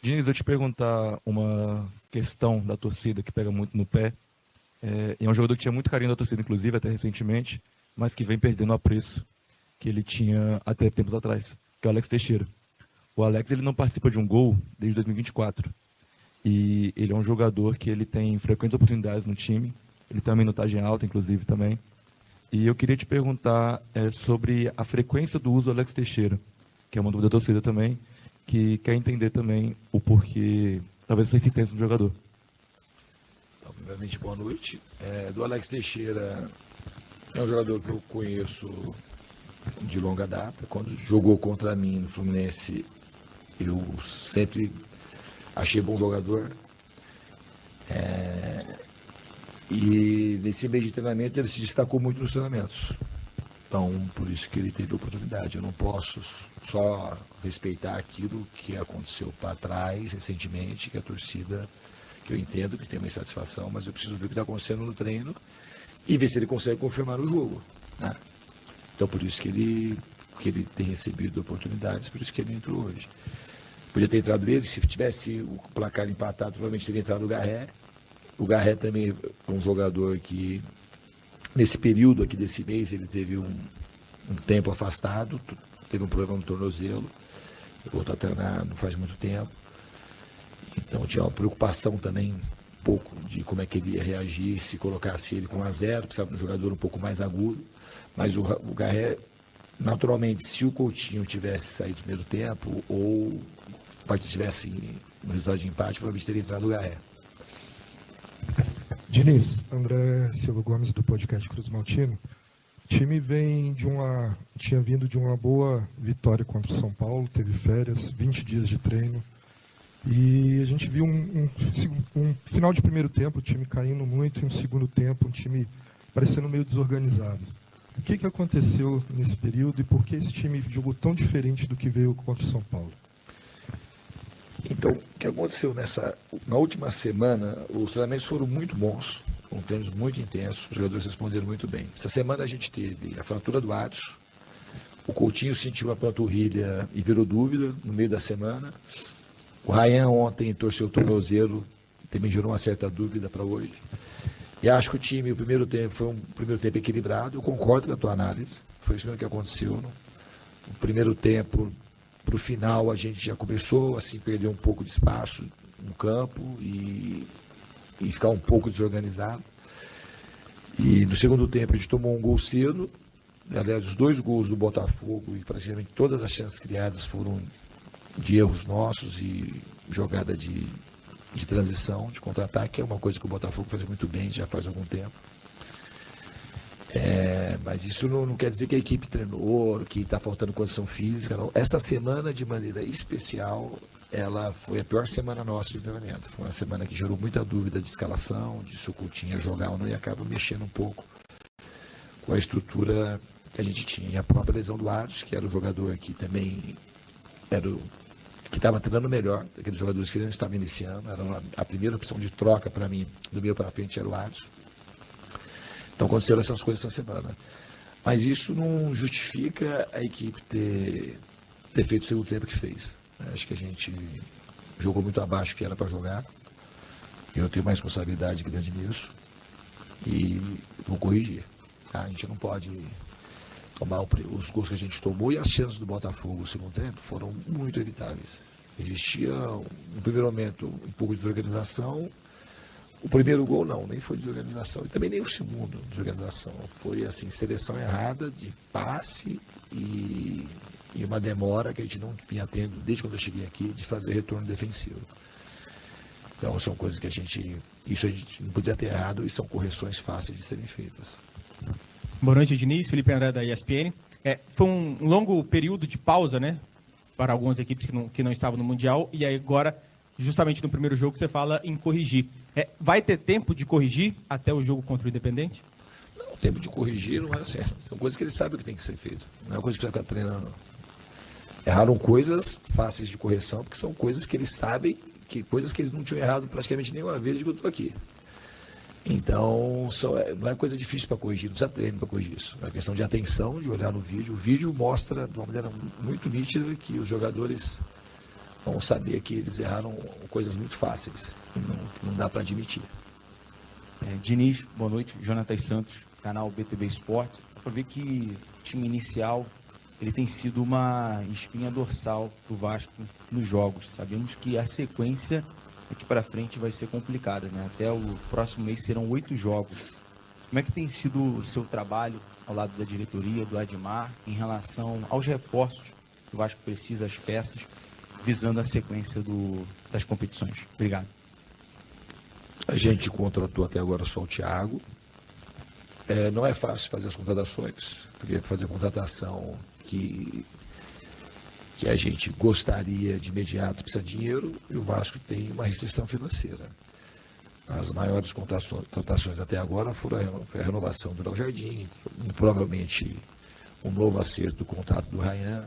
Diniz, eu te perguntar uma questão da torcida que pega muito no pé. É um jogador que tinha muito carinho da torcida, inclusive, até recentemente, mas que vem perdendo o apreço que ele tinha até tempos atrás, que é o Alex Teixeira. O Alex ele não participa de um gol desde 2024. E ele é um jogador que ele tem frequentes oportunidades no time. Ele tem uma minutagem alta, inclusive, também. E eu queria te perguntar sobre a frequência do uso do Alex Teixeira, que é uma dúvida da torcida também, que quer entender também o porquê, talvez, essa insistência do jogador. Então, primeiramente, boa noite. Do Alex Teixeira, é um jogador que eu conheço de longa data. Quando jogou contra mim no Fluminense, eu sempre achei bom jogador. E nesse meio de treinamento ele se destacou muito nos treinamentos. Então, por isso que ele teve oportunidade. Eu não posso só respeitar aquilo que aconteceu para trás, recentemente, que a torcida, que eu entendo que tem uma insatisfação, mas eu preciso ver o que está acontecendo no treino e ver se ele consegue confirmar no jogo, né? Então, por isso que ele tem recebido oportunidades, por isso que ele entrou hoje. Podia ter entrado ele, se tivesse o placar empatado, provavelmente teria entrado o Garré. O Garré também é um jogador que, nesse período aqui desse mês, ele teve um tempo afastado, teve um problema no tornozelo, voltou a treinar não faz muito tempo. Então tinha uma preocupação também um pouco de como é que ele ia reagir se colocasse ele com 1-0, precisava de um jogador um pouco mais agudo. Mas o Garré, naturalmente, se o Coutinho tivesse saído no primeiro tempo ou a partida tivesse um resultado de empate, provavelmente teria entrado o Garré. Diniz, André Silva Gomes do podcast Cruz Maltino. O time tinha vindo de uma boa vitória contra o São Paulo, teve férias, 20 dias de treino. E a gente viu um final de primeiro tempo, o time caindo muito, e um segundo tempo, um time parecendo meio desorganizado. O que aconteceu nesse período e por que esse time jogou tão diferente do que veio contra o São Paulo? Então, o que aconteceu na última semana, os treinamentos foram muito bons, com treinos muito intensos, os jogadores responderam muito bem. Essa semana a gente teve a fratura do Adson, o Coutinho sentiu a panturrilha e virou dúvida no meio da semana. O Ryan ontem torceu o tornozelo, também gerou uma certa dúvida para hoje. E acho que o time, o primeiro tempo, foi um primeiro tempo equilibrado. Eu concordo com a tua análise, foi isso mesmo que aconteceu. No primeiro tempo, para o final, a gente já começou assim, perder um pouco de espaço no campo e ficar um pouco desorganizado. E no segundo tempo, a gente tomou um gol cedo. Aliás, os 2 gols do Botafogo e praticamente todas as chances criadas foram de erros nossos e jogada de transição, de contra-ataque, é uma coisa que o Botafogo faz muito bem já faz algum tempo. Mas isso não quer dizer que a equipe treinou, que está faltando condição física, não. Essa semana, de maneira especial, ela foi a pior semana nossa de treinamento. Foi uma semana que gerou muita dúvida de escalação, de se o Coutinho ia jogar ou não, e acaba mexendo um pouco com a estrutura que a gente tinha. E a própria lesão do Adson, que era o jogador que também que estava treinando melhor, aqueles jogadores que não estavam iniciando, era a primeira opção de troca para mim, do meio para frente, era o Adson. Então aconteceram essas coisas essa semana. Mas isso não justifica a equipe ter feito o segundo tempo que fez. Acho que a gente jogou muito abaixo do que era para jogar. Eu tenho uma responsabilidade grande nisso. E vou corrigir. A gente não pode tomar os gols que a gente tomou, e as chances do Botafogo no segundo tempo foram muito evitáveis. Existia, no primeiro momento, um pouco de desorganização. O primeiro gol não, nem foi desorganização. E também nem o segundo, desorganização. Foi assim, seleção errada de passe e uma demora que a gente não vinha tendo desde quando eu cheguei aqui, de fazer retorno defensivo. Então são coisas que isso a gente não podia ter errado, e são correções fáceis de serem feitas. Boa noite, Diniz. Felipe André, da ESPN. Foi um longo período de pausa, né, para algumas equipes que não estavam no Mundial, e aí agora, justamente no primeiro jogo, você fala em corrigir. Vai ter tempo de corrigir até o jogo contra o Independente? Não, o tempo de corrigir não é certo. São coisas que eles sabem o que tem que ser feito. Não é uma coisa que precisa ficar treinando. Erraram coisas fáceis de correção, porque são coisas que eles sabem, coisas que eles não tinham errado praticamente nenhuma vez desde que eu estou aqui. Então, não é coisa difícil para corrigir, não precisa treino para corrigir isso. É uma questão de atenção, de olhar no vídeo. O vídeo mostra de uma maneira muito nítida que os jogadores vão saber que eles erraram coisas muito fáceis, que não dá para admitir. Diniz, boa noite. Jonathan Santos, canal BTB Esportes. Para ver que o time inicial ele tem sido uma espinha dorsal do Vasco nos jogos. Sabemos que a sequência daqui para frente vai ser complicada, né? Até o próximo mês serão 8 jogos. Como é que tem sido o seu trabalho ao lado da diretoria, do Admar, em relação aos reforços que o Vasco precisa, as peças, visando a sequência das competições? Obrigado. A gente contratou até agora só o Thiago. Não é fácil fazer as contratações, porque fazer contratação que a gente gostaria de imediato precisa de dinheiro, e o Vasco tem uma restrição financeira. As maiores contratações até agora foi a renovação do Léo Jardim, provavelmente um novo acerto do contrato do Ryan,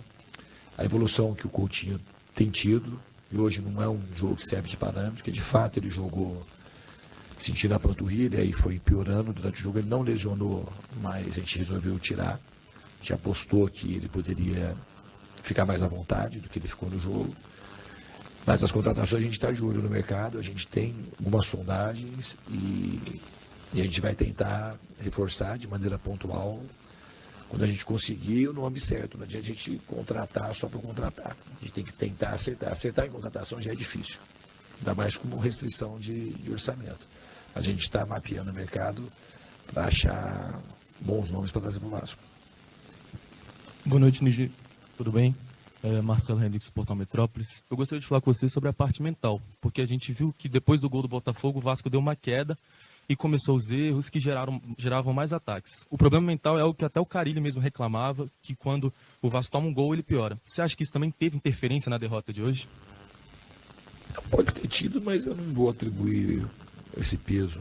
a evolução que o Coutinho tem tido, e hoje não é um jogo que serve de parâmetro, porque de fato ele jogou sentindo a panturrilha e foi piorando durante o jogo. Ele não lesionou, mas a gente resolveu tirar. A gente apostou que ele poderia ficar mais à vontade do que ele ficou no jogo. Mas as contratações a gente está de olho no mercado, a gente tem algumas sondagens e a gente vai tentar reforçar de maneira pontual quando a gente conseguir o nome certo. Não adianta a gente contratar só para contratar. A gente tem que tentar acertar. Acertar em contratação já é difícil, ainda mais com restrição de orçamento. A gente está mapeando o mercado para achar bons nomes para trazer para o Vasco. Boa noite, Nigi. Tudo bem? Marcelo Henriques, Portal Metrópolis. Eu gostaria de falar com você sobre a parte mental, porque a gente viu que depois do gol do Botafogo, o Vasco deu uma queda e começou os erros que geravam mais ataques. O problema mental é algo que até o Carille mesmo reclamava, que quando o Vasco toma um gol, ele piora. Você acha que isso também teve interferência na derrota de hoje? Pode ter tido, mas eu não vou atribuir esse peso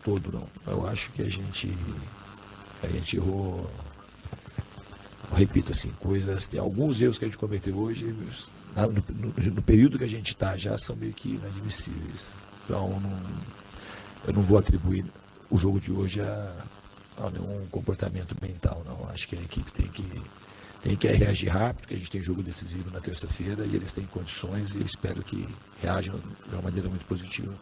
todo, não. Eu acho que a gente errou, repito assim, tem alguns erros que a gente cometeu hoje, no período que a gente está já são meio que inadmissíveis. Então eu não vou atribuir o jogo de hoje a nenhum comportamento mental, não. Acho que a equipe tem que reagir rápido, porque a gente tem jogo decisivo na terça-feira e eles têm condições e eu espero que reajam de uma maneira muito positiva.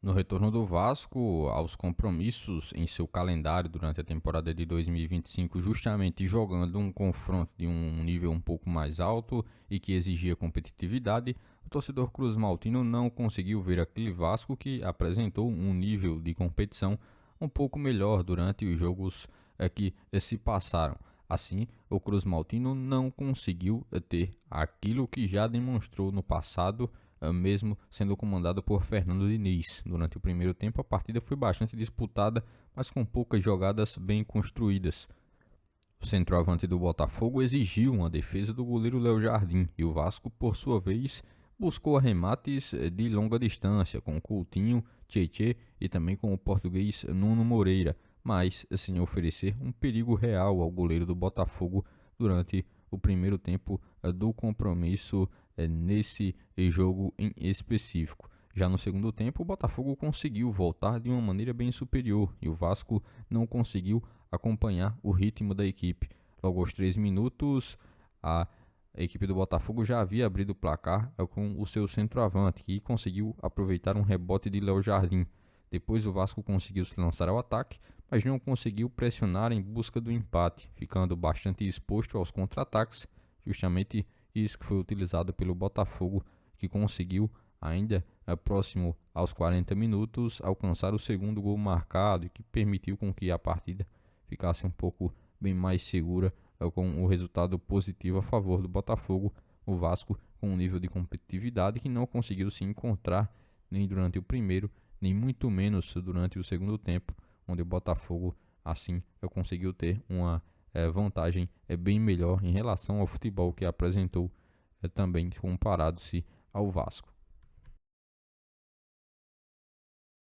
No retorno do Vasco aos compromissos em seu calendário durante a temporada de 2025, justamente jogando um confronto de um nível um pouco mais alto e que exigia competitividade, o torcedor cruzmaltino não conseguiu ver aquele Vasco que apresentou um nível de competição um pouco melhor durante os jogos que se passaram. Assim, o cruzmaltino não conseguiu ter aquilo que já demonstrou no passado, mesmo sendo comandado por Fernando Diniz. Durante o primeiro tempo, a partida foi bastante disputada, mas com poucas jogadas bem construídas. O centroavante do Botafogo exigiu uma defesa do goleiro Léo Jardim e o Vasco, por sua vez, buscou arremates de longa distância com Coutinho, Tietê e também com o português Nuno Moreira, mas sem oferecer um perigo real ao goleiro do Botafogo durante o primeiro tempo do compromisso nesse jogo em específico. Já no segundo tempo, o Botafogo conseguiu voltar de uma maneira bem superior e o Vasco não conseguiu acompanhar o ritmo da equipe. Logo aos 3 minutos, a equipe do Botafogo já havia abrido o placar com o seu centroavante e conseguiu aproveitar um rebote de Léo Jardim. Depois o Vasco conseguiu se lançar ao ataque, mas não conseguiu pressionar em busca do empate, ficando bastante exposto aos contra-ataques, justamente isso que foi utilizado pelo Botafogo, que conseguiu ainda próximo aos 40 minutos alcançar o segundo gol marcado e que permitiu com que a partida ficasse um pouco bem mais segura, com o resultado positivo a favor do Botafogo. O Vasco com um nível de competitividade que não conseguiu se encontrar nem durante o primeiro, nem muito menos durante o segundo tempo, onde o Botafogo assim conseguiu ter uma vantagem bem melhor em relação ao futebol que apresentou também comparado-se ao Vasco.